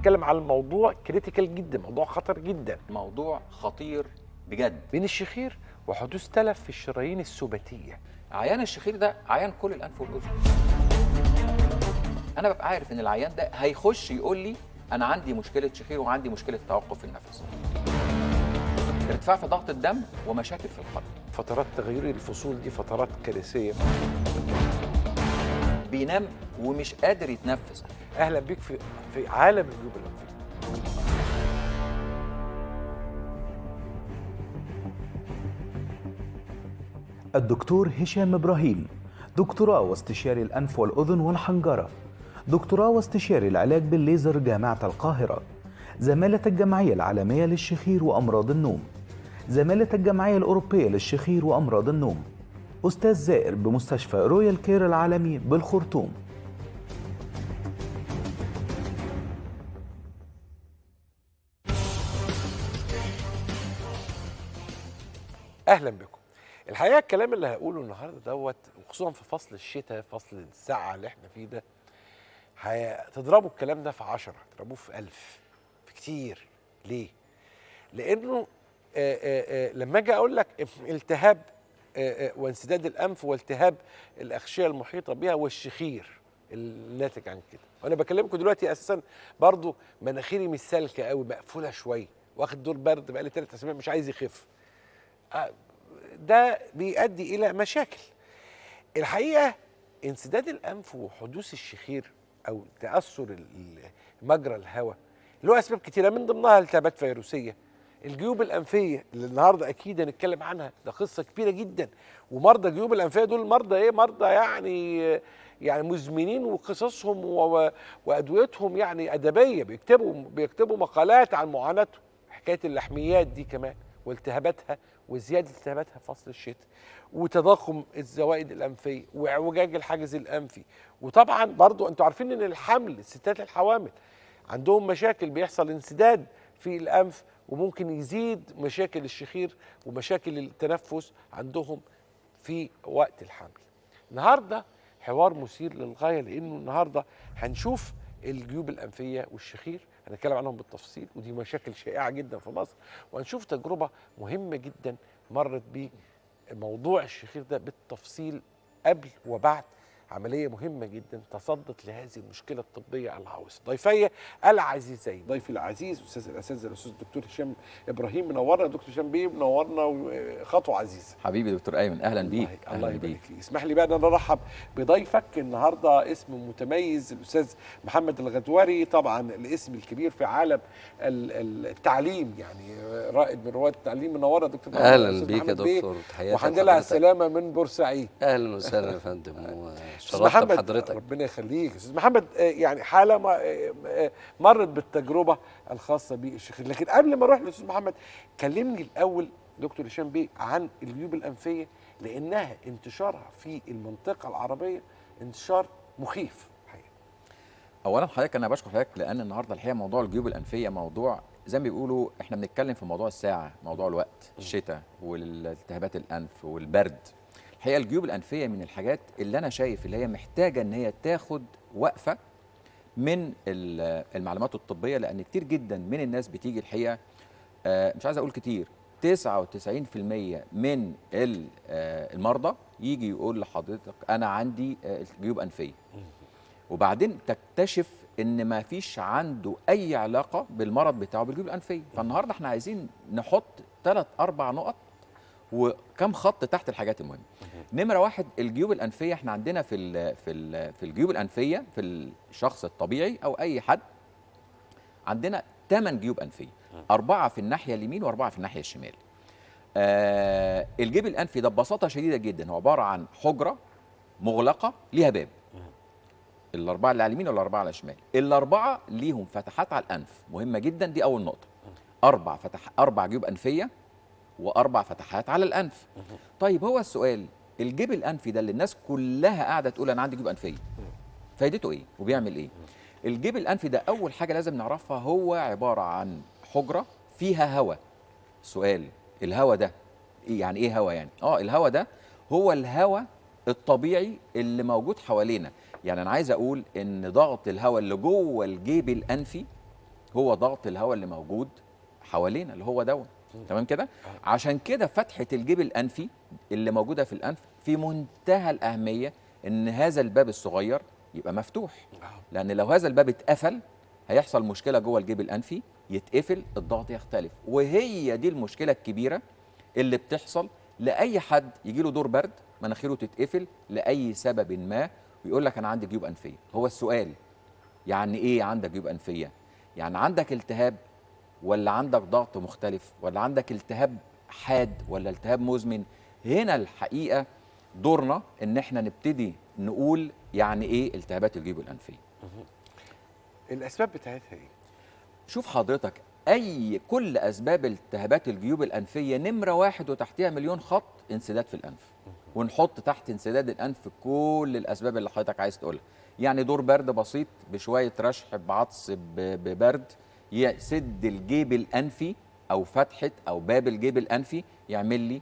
بنتكلم على الموضوع كريتيكال جدا، موضوع خطر جدا، موضوع خطير بجد. بين الشخير وحدوث تلف في الشرايين السباتيه. عيان الشخير ده عيان كل الانف والاذن. انا ببقى عارف ان العيان ده هيخش يقول لي انا عندي مشكله شخير وعندي مشكله توقف في النفس، ارتفاع في ضغط الدم ومشاكل في القلب. فترات تغيير الفصول دي فترات كارثيه. بينام ومش قادر يتنفس. اهلا بيك في عالم الجيوب الانفيه. الدكتور هشام إبراهيم، دكتوراه واستشاري الأنف والأذن والحنجرة، دكتوراه واستشاري العلاج بالليزر جامعة القاهرة، زمالة الجمعية العالمية للشخير وأمراض النوم، زمالة الجمعية الأوروبية للشخير وأمراض النوم، أستاذ زائر بمستشفى رويال كير العالمي بالخرطوم. اهلا بكم. الحقيقه الكلام اللي هقوله النهارده دوت، وخصوصا في فصل الشتاء، فصل السقعه اللي احنا فيه ده، هتضربوا الكلام ده في 10، تضربوه في 1000، في كتير. ليه؟ لانه لما اجي اقول لك التهاب وانسداد الانف والتهاب الاغشيه المحيطه بها والشخير الناتج عن كده، وانا بكلمكم دلوقتي اساسا برضو مناخيري مش سالكه قوي، مقفوله شويه، واخد دور برد بقالي 3 اسابيع مش عايز يخف. ده بيؤدي الى مشاكل. الحقيقه انسداد الانف وحدوث الشخير او تاثر مجرى الهواء له اسباب كتيره، من ضمنها التهابات فيروسيه. الجيوب الانفيه اللي النهارده اكيد هنتكلم عنها، ده قصه كبيره جدا. ومرضى الجيوب الانفيه دول مرضى ايه؟ مرضى يعني مزمنين، وقصصهم وادويتهم يعني ادبيه، بيكتبوا مقالات عن معاناتهم. حكايه اللحميات دي كمان والتهاباتها وزياده التهاباتها في فصل الشتاء، وتضخم الزوائد الانفيه واعوجاج الحاجز الانفي. وطبعا برضو انتوا عارفين ان الحمل، الستات الحوامل عندهم مشاكل، بيحصل انسداد في الانف، وممكن يزيد مشاكل الشخير ومشاكل التنفس عندهم في وقت الحمل. النهارده حوار مثير للغايه، لانه النهارده هنشوف الجيوب الانفيه والشخير، هنتكلم عنهم بالتفصيل، ودي مشاكل شائعه جدا في مصر. وهنشوف تجربه مهمه جدا مرت بموضوع الشخير ده بالتفصيل قبل وبعد عمليه مهمه جدا تصدت لهذه المشكله الطبيه العويصه. ضيفي العزيزين، ضيفي العزيز الاساتذه الاستاذ الدكتور هشام ابراهيم، منورنا. دكتور هشام بيه منورنا، خطوه عزيزه. حبيبي دكتور ايمن، اهلا بيك. الله يبارك فيك. اسمح لي بقى ان انا ارحب بضيفك النهارده، اسم متميز، الاستاذ محمد الغدوري. طبعا الاسم الكبير في عالم التعليم، يعني رائد من رواد التعليم. منورنا دكتور محمد. اهلا بيك يا دكتور، تحياتي. وحمد لله على السلامه من بورسعيد. اهلا وسهلا يا فندم، شرفت بحضرتك. ربنا يخليك. استاذ محمد، يعني حاله مرت بالتجربه الخاصه بالشخير، لكن قبل ما اروح للاستاذ محمد، كلمني الاول دكتور هشام بيه عن الجيوب الانفيه، لانها انتشارها في المنطقه العربيه انتشار مخيف حقيقة. اولا حضرتك انا بشكر حضرتك، لان النهارده الحقيقه موضوع الجيوب الانفيه موضوع زي ما بيقولوا احنا بنتكلم في موضوع الساعه، موضوع الوقت، الشتاء والالتهابات الانف والبرد. الحقيقه الجيوب الانفيه من الحاجات اللي انا شايف اللي هي محتاجه ان هي تاخد وقفه من المعلومات الطبيه، لان كتير جدا من الناس بتيجي الحقيقه، مش عايز اقول كتير، 99% من المرضى يجي يقول لحضرتك انا عندي جيوب انفيه، وبعدين تكتشف ان ما فيش عنده اي علاقه بالمرض بتاعه بالجيوب الانفيه. فالنهارده احنا عايزين نحط 3-4 نقط وكم خط تحت الحاجات المهمه. نمره 1، الجيوب الانفيه. احنا عندنا في الجيوب الانفيه في الشخص الطبيعي او اي حد عندنا 8 جيوب انفيه، 4 في الناحيه اليمين و4 في الناحيه الشمال. الجيب الانفي ده ببساطه شديده جدا هو عباره عن حجره مغلقه ليها باب. الاربعه اللي على اليمين والاربعه على الشمال، الاربعه ليهم فتحات على الانف، مهمه جدا، دي اول نقطه. 4 جيوب انفيه و4 فتحات على الانف. طيب هو السؤال، الجيب الانفي ده اللي الناس كلها قاعده تقول انا عندي جيب انفيه، فايدته ايه وبيعمل ايه؟ الجيب الانفي ده اول حاجه لازم نعرفها هو عباره عن حجره فيها هواء. سؤال، الهواء ده يعني ايه هواء يعني؟ الهواء ده هو الهواء الطبيعي اللي موجود حوالينا. يعني انا عايز اقول ان ضغط الهواء اللي جوه الجيب الانفي هو ضغط الهواء اللي موجود حوالينا اللي هو دوت. تمام كده. عشان كده فتحه الجيب الانفي اللي موجوده في الانف في منتهى الاهميه ان هذا الباب الصغير يبقى مفتوح، لان لو هذا الباب اتقفل هيحصل مشكله جوه الجيب الانفي، يتقفل الضغط يختلف. وهي دي المشكله الكبيره اللي بتحصل لاي حد يجي له دور برد، مناخيره تتقفل لاي سبب ما ويقول لك انا عندي جيوب انفيه. هو السؤال يعني ايه عندك جيوب انفيه؟ يعني عندك التهاب ولا عندك ضغط مختلف ولا عندك التهاب حاد ولا التهاب مزمن؟ هنا الحقيقه دورنا ان احنا نبتدي نقول يعني ايه التهابات الجيوب الانفيه. الاسباب بتاعتها ايه؟ شوف حضرتك، كل اسباب التهابات الجيوب الانفيه نمره واحد وتحتها مليون خط انسداد في الانف، ونحط تحت انسداد الانف كل الاسباب اللي حضرتك عايز تقولها. يعني دور برد بسيط بشويه رشح بعطس ببرد يسد الجيب الانفي او فتحه او باب الجيب الانفي، يعمل لي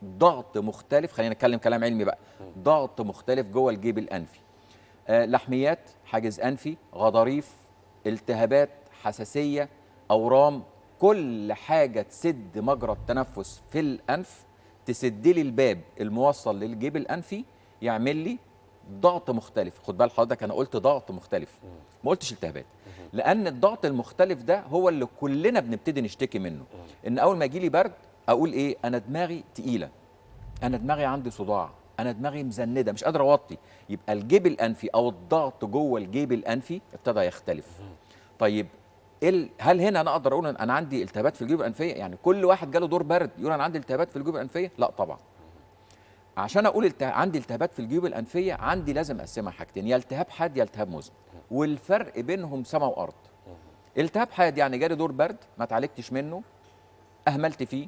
ضغط مختلف. خلينا نتكلم كلام علمي بقى. ضغط مختلف جوه الجيب الانفي. لحميات، حاجز انفي، غضاريف، التهابات، حساسيه، اورام، كل حاجه تسد مجرى التنفس في الانف، تسد لي الباب الموصل للجيب الانفي، يعمل لي ضغط مختلف. خد بال حضرتك انا قلت ضغط مختلف، ما قلتش التهابات، لان الضغط المختلف ده هو اللي كلنا بنبتدي نشتكي منه. ان اول ما يجي لي برد اقول ايه؟ انا دماغي تقيله، انا دماغي عندي صداع، انا دماغي مزنده مش قادر اوطي. يبقى الجيب الانفي او الضغط جوه الجيب الانفي ابتدى يختلف. طيب هل هنا انا اقدر اقول ان انا عندي التهابات في الجيوب الانفيه؟ يعني كل واحد جاله دور برد يقول انا عندي التهابات في الجيوب الانفيه؟ لا طبعا. عشان اقول عندي التهابات في الجيوب الانفيه عندي لازم اقسمها حاجتين، يا التهاب حاد يا التهاب مزمن، والفرق بينهم سما وارض. التهاب حاد يعني جالي دور برد ما اتعالجتش منه، اهملت فيه،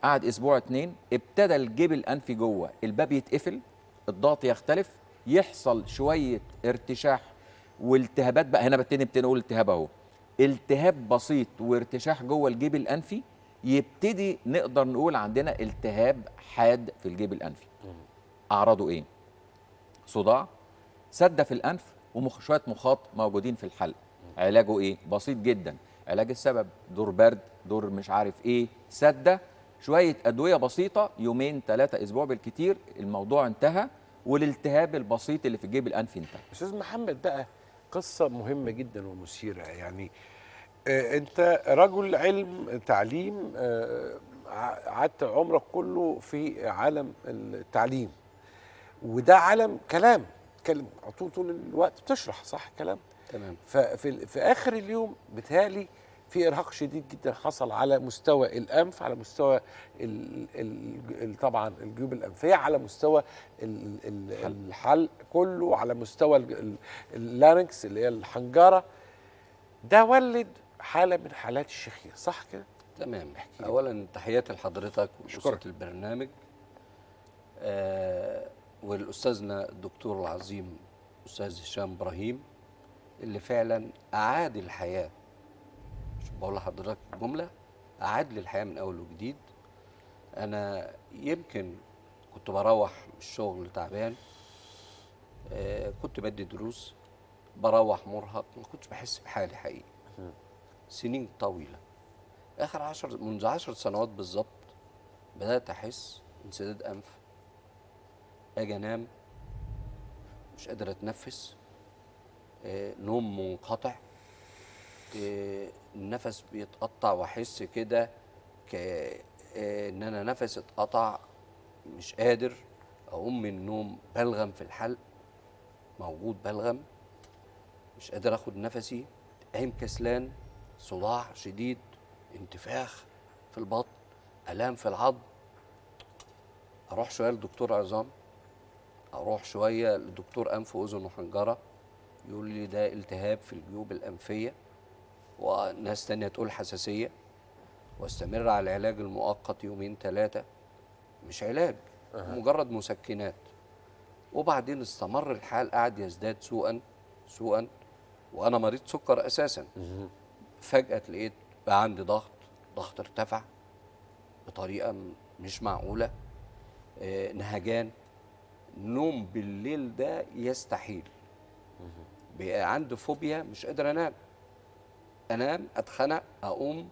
قعد اسبوع 2، ابتدى الجيب الانفي جوه الباب يتقفل، الضغط يختلف، يحصل شويه ارتشاح والتهابات. بقى هنا نبتدي نقول التهاب اهو، التهاب بسيط وارتشاح جوه الجيب الانفي، يبتدي نقدر نقول عندنا التهاب حاد في الجيب الانفي. اعراضه ايه؟ صداع، سده في الانف، وشويه مخاط موجودين في الحلق. علاجه ايه؟ بسيط جدا. علاج السبب، دور برد، دور مش عارف ايه، سده، شويه ادويه بسيطه، يومين 3 اسبوع بالكتير، الموضوع انتهى، والالتهاب البسيط اللي في الجيب الانفي انتهى. استاذ محمد بقى، قصه مهمه جدا ومثيره. يعني انت رجل علم تعليم، قعدت عمرك كله في عالم التعليم، وده عالم كلام، تتكلم طول الوقت بتشرح، صح كلام؟ تمام. في اخر اليوم بتهيألي في ارهاق شديد جدا حصل على مستوى الانف، على مستوى طبعا الجيوب الانفيه، على مستوى الحلق كله، على مستوى اللارنكس اللي هي الحنجره. ده ولد حاله من حالات الشخير، صح كده؟ تمام. اولا تحياتي لحضرتك واسره البرنامج، والاستاذنا الدكتور العظيم استاذ هشام ابراهيم اللي فعلا اعاد الحياه. مش بقول لحضرتك جمله، اعاد لي الحياه من اول وجديد. انا يمكن كنت بروح من الشغل تعبان، كنت بدي دروس، بروح مرهق، ما كنتش بحس بحالي حقيقي. سنين طويله، منذ 10 سنوات بالظبط بدات احس انسداد انف، اجي انام مش قادر اتنفس، نوم منقطع، النفس بيتقطع، واحس كده ان انا نفسي اتقطع، مش قادر اقوم من النوم، بلغم في الحلق، موجود بلغم، مش قادر اخد نفسي، قايم كسلان، صداع شديد، انتفاخ في البطن، الام في العظم. اروح شويه لدكتور عظام، اروح شويه لدكتور انف واذن وحنجره، يقول لي ده التهاب في الجيوب الانفيه، وناس تانية تقول حساسيه، واستمر على العلاج المؤقت يومين 3، مش علاج، مجرد مسكنات. وبعدين استمر الحال، قعد يزداد سوءا، وانا مريض سكر اساسا. فجاه لقيت بقى عندي ضغط ارتفع بطريقه مش معقوله، نهجان، نوم بالليل ده يستحيل، بقى عندي فوبيا، مش قادر انام، انام اتخنق اقوم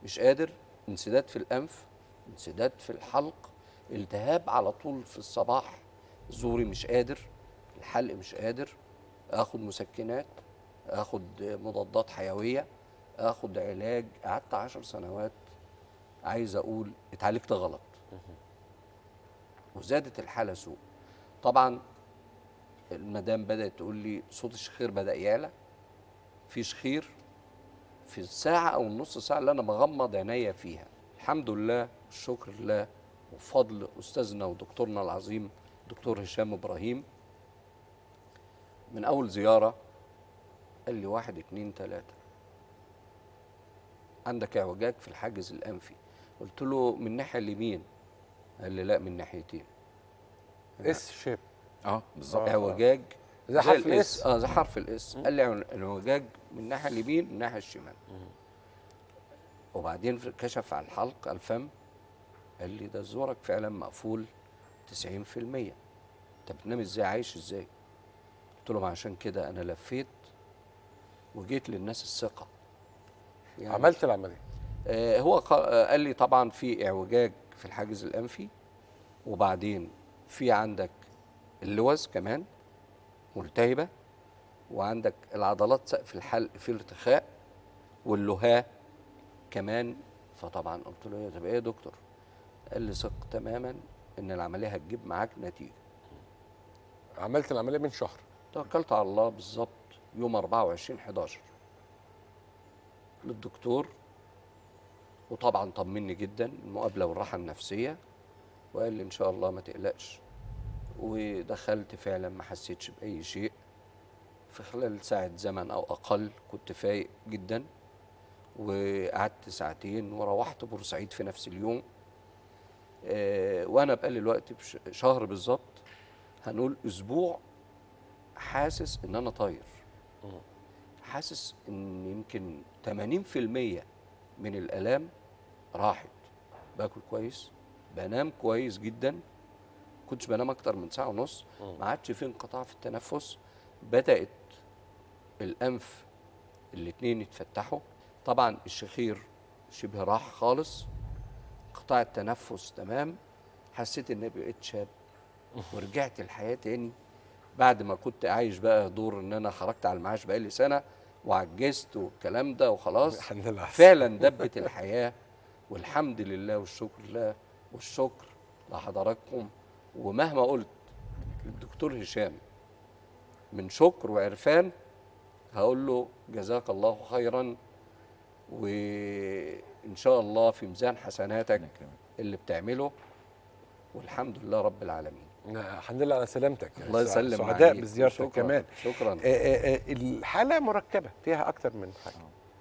مش قادر، انسداد في الانف، انسداد في الحلق، التهاب على طول في الصباح، زوري مش قادر، الحلق مش قادر، اخد مسكنات، اخد مضادات حيويه، اخد علاج. قعدت 10 سنوات عايز اقول اتعالجت غلط، وزادت الحاله سوء. طبعا المدام بدات تقول لي صوت الشخير بدا يعلى، في شخير في الساعه او النص ساعه اللي انا بغمض عينيا فيها. الحمد لله والشكر لله وبفضل استاذنا ودكتورنا العظيم دكتور هشام ابراهيم، من اول زياره قال لي 1 2 3 عندك اعوجاج في الحاجز الانفي. قلت له من الناحيه اليمين؟ قال لي لا، من ناحيتين. اس شيب. بالظبط. اعوجاج زي حرف الاس. الاس. زي حرف الاس. قال لي اعوجاج من الناحيه اليمين من الناحيه الشمال. وبعدين كشف على الحلق الفم، قال لي ده زورك فعلا مقفول 90%. انت بتنام ازاي؟ عايش ازاي؟ قلت له ما عشان كده انا لفيت وجيت للناس الثقه. يعني عملت العمليه؟ هو قال لي طبعا في اعوجاج في الحاجز الانفي، وبعدين في عندك اللوز كمان ملتهبه، وعندك العضلات سقف الحلق في ارتخاء، واللهاه كمان. فطبعا قلت له يا طب ايه يا دكتور؟ قال لي ثق تماما ان العمليه هتجيب معاك نتيجه. عملت العمليه من شهر؟ توكلت على الله بالظبط يوم 24/11 للدكتور، وطبعا طمني جدا المقابله والراحه النفسيه، وقال لي ان شاء الله ما تقلقش. ودخلت فعلا ما حسيتش باي شيء، في خلال ساعه زمن او اقل كنت فايق جدا، وقعدت ساعتين وروحت بورسعيد في نفس اليوم. وانا بقالي الوقت شهر بالظبط، هنقول اسبوع، حاسس ان انا طاير، حاسس ان يمكن 80% من الالام راحت. باكل كويس، بنام كويس جدا، كنتش بنام اكتر من ساعه ونص، ما عادش في انقطاع في التنفس، بدات الانف الاتنين يتفتحوا، طبعا الشخير شبه راح خالص، قطاع التنفس تمام، حسيت اني بقيت شاب ورجعت الحياه تاني، بعد ما كنت عايش بقى دور ان انا خرجت على المعاش بقالي سنه وعجزت والكلام ده وخلاص. الحمد لله. فعلا دبت الحياه، والحمد لله والشكر لله والشكر لحضراتكم. ومهما قلت الدكتور هشام من شكر وعرفان، هقول له جزاك الله خيرا، وان شاء الله في ميزان حسناتك اللي بتعمله، والحمد لله رب العالمين. الحمد لله على سلامتك. الله يسلم سعداء عليك. بزيارتك شكراً. كمان. شكرا. الحاله مركبه فيها اكتر من حاجه.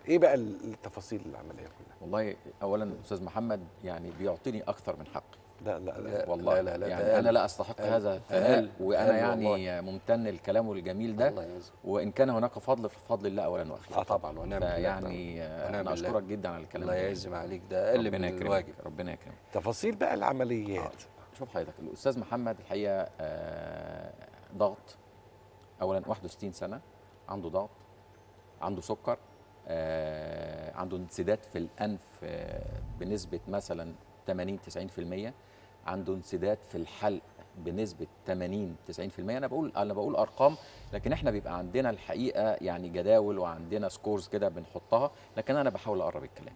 ايه بقى التفاصيل العمليه كلها؟ والله اولا استاذ محمد يعني بيعطيني اكثر من حقي. لا لا لا والله لا لا يعني انا لا استحق هذا الثناء، وانا يعني ممتن لكلامه الجميل ده، الله يعزك. وان كان هناك فضل ففضل الله اولا واخيرا. طبعا ونعم بالله. يعني انا اشكرك جدا على الكلام الله ده. يعزم عليك، ده اقل من الواجب. ربنا يكرمك. تفاصيل بقى العمليات. شوف حضرتك الاستاذ محمد الحقيقه ضغط، اولا 61 سنه، عنده ضغط، عنده سكر، عنده انسداد في الانف بنسبه مثلا 80 90%، عنده انسداد في الحلق بنسبه 80 90%. انا بقول ارقام، لكن احنا بيبقى عندنا الحقيقه يعني جداول وعندنا سكورز كده بنحطها، لكن انا بحاول اقرب الكلام.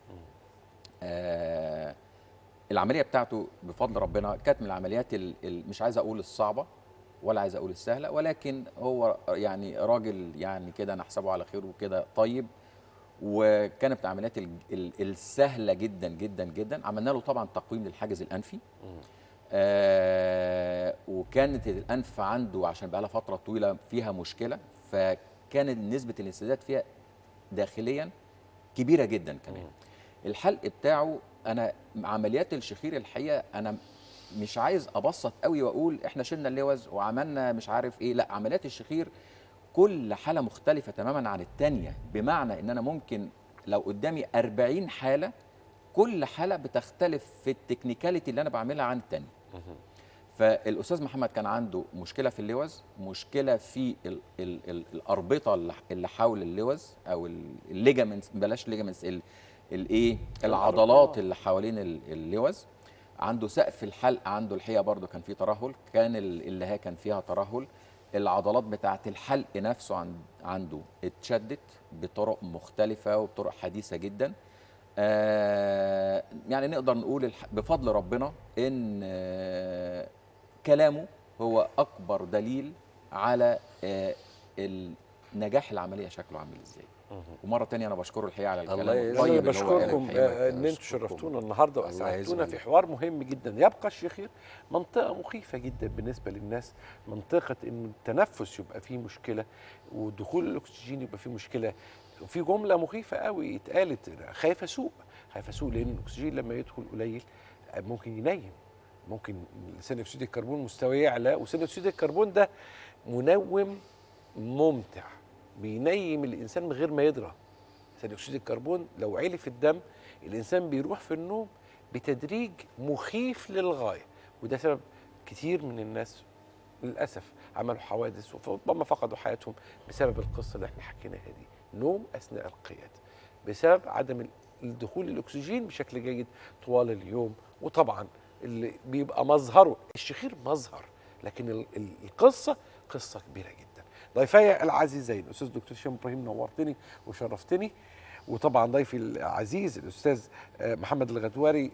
العمليه بتاعته بفضل ربنا كانت من العمليات مش عايز اقول الصعبه ولا عايز اقول السهله، ولكن هو يعني راجل يعني كده نحسبه على خير وكده طيب، وكانت من العمليات السهله جدا جدا جدا. عملنا له طبعا تقويم للحاجز الانفي، وكانت الانف عنده عشان بقى لها فتره طويله فيها مشكله، فكانت نسبه الانسداد فيها داخليا كبيره جدا كمان. الحلق بتاعه، انا عمليات الشخير الحقيقه انا مش عايز ابسط قوي واقول احنا شلنا اللوز وعملنا مش عارف ايه، لا، عمليات الشخير كل حاله مختلفه تماما عن الثانيه، بمعنى ان انا ممكن لو قدامي 40 حاله، كل حاله بتختلف في التكنيكاليتي اللي انا بعملها عن الثانيه. فالاستاذ محمد كان عنده مشكله في اللوز، مشكله في الاربطه اللي حول اللوز او الليجامنتس، بلاش ليجامنتس، الايه، العضلات اللي حوالين اللوز. عنده سقف الحلق عنده الحقيقه برضو كان فيه ترهل، كان اللي كان فيها ترهل. العضلات بتاعه الحلق نفسه عنده اتشدت بطرق مختلفه وبطرق حديثه جدا. يعني نقدر نقول بفضل ربنا ان كلامه هو اكبر دليل على نجاح العمليه شكله عامل ازاي. ومره تانية انا بشكره الحقيقه على الكلام الله يجزاك. طيب، الطيب اللي هو قاله بشكركم الحقيقة. ان انتم شرفتونا النهارده الله واسعدتونا في يجزاك. حوار مهم جدا. يبقى الشخير منطقه مخيفه جدا بالنسبه للناس، منطقه ان التنفس يبقى فيه مشكله ودخول الاكسجين يبقى فيه مشكله. وفي جمله مخيفه قوي اتقالت، خايف اسوق، خايف اسوق لان الاكسجين لما يدخل قليل ممكن ينيم، ممكن ثاني اكسيد الكربون مستواه يعلى، وثاني اكسيد الكربون ده منوم ممتع بينيم الانسان من غير ما يدرى. ثاني اكسيد الكربون لو عالي في الدم الانسان بيروح في النوم بتدريج مخيف للغايه، وده سبب كتير من الناس للاسف عملوا حوادث وربما فقدوا حياتهم بسبب القصه اللي احنا حكيناها دي، نوم اثناء القياده بسبب عدم الدخول الاكسجين بشكل جيد طوال اليوم. وطبعا اللي بيبقى مظهره الشخير مظهر، لكن القصه قصه كبيره جدا. ضيفي العزيزين الاستاذ دكتور هشام ابراهيم، نورتني وشرفتني، وطبعا ضيفي العزيز الاستاذ محمد الغدواري،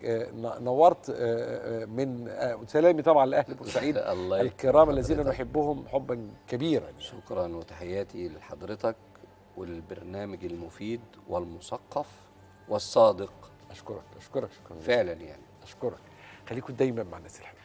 نورت من سلامي طبعا لاهل بورسعيد الكرام الذين نحبهم حبا كبيرا. شكرا وتحياتي لحضرتك وللبرنامج المفيد والمثقف والصادق. اشكرك شكرا فعلا يعني اشكرك. خليكم دايما مع الناس الحلوه.